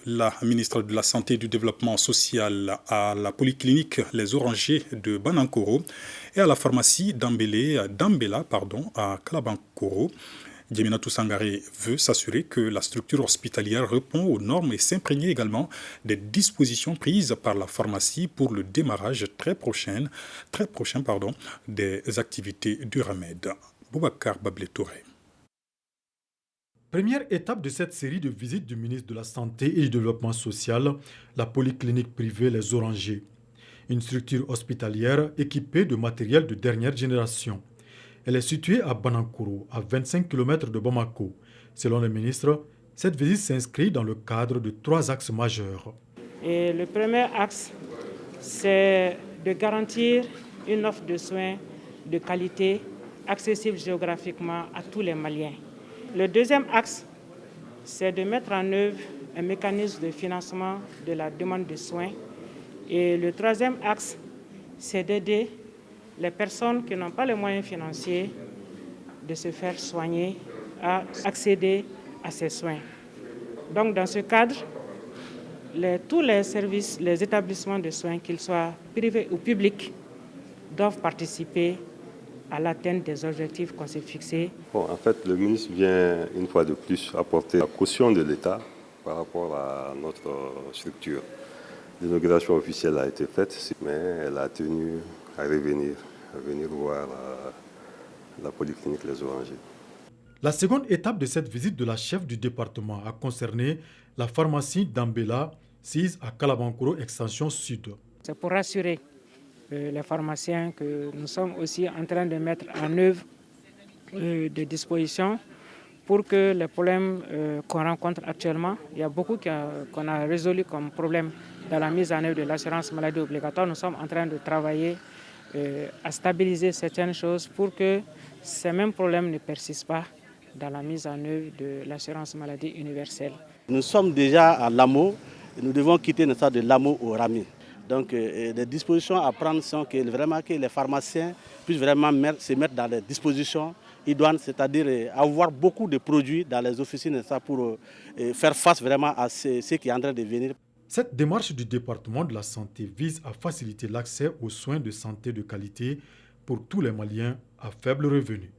La ministre de la Santé et du Développement social à la polyclinique Les Orangers de Banankoro et à la pharmacie d'Ambela à Kalabankoro. Djemina Sangaré veut s'assurer que la structure hospitalière répond aux normes et s'imprégner également des dispositions prises par la pharmacie pour le démarrage très prochain des activités du remède. Boubacar Bablé-Touré. Première étape de cette série de visites du ministre de la Santé et du Développement social, la polyclinique privée Les Orangers. Une structure hospitalière équipée de matériel de dernière génération. Elle est située à Banankoro, à 25 km de Bamako. Selon le ministre, cette visite s'inscrit dans le cadre de 3 axes majeurs. Et le premier axe, c'est de garantir une offre de soins de qualité, accessible géographiquement à tous les Maliens. Le deuxième axe, c'est de mettre en œuvre un mécanisme de financement de la demande de soins. Et le troisième axe, c'est d'aider les personnes qui n'ont pas les moyens financiers de se faire soigner à accéder à ces soins. Donc dans ce cadre, tous les services, les établissements de soins, qu'ils soient privés ou publics, doivent participer à l'atteinte des objectifs qu'on s'est fixés. En fait, le ministre vient une fois de plus apporter la caution de l'État par rapport à notre structure. L'inauguration officielle a été faite, mais elle a tenu à venir voir la polyclinique Les Orangers. La seconde étape de cette visite de la chef du département a concerné la pharmacie d'Ambela, sise à Kalabankoro, extension sud. C'est pour rassurer les pharmaciens que nous sommes aussi en train de mettre en œuvre des dispositions pour que les problèmes qu'on rencontre actuellement, il y a beaucoup qu'on a résolu comme problème dans la mise en œuvre de l'assurance maladie obligatoire. Nous sommes en train de travailler à stabiliser certaines choses pour que ces mêmes problèmes ne persistent pas dans la mise en œuvre de l'assurance maladie universelle. Nous sommes déjà à l'AMO et nous devons quitter notre stade de l'AMO au RAMI. Donc les dispositions à prendre sont que les pharmaciens puissent vraiment se mettre dans les dispositions idoines, c'est-à-dire avoir beaucoup de produits dans les officines pour faire face vraiment à ce qui est en train de venir. Cette démarche du département de la santé vise à faciliter l'accès aux soins de santé de qualité pour tous les Maliens à faible revenu.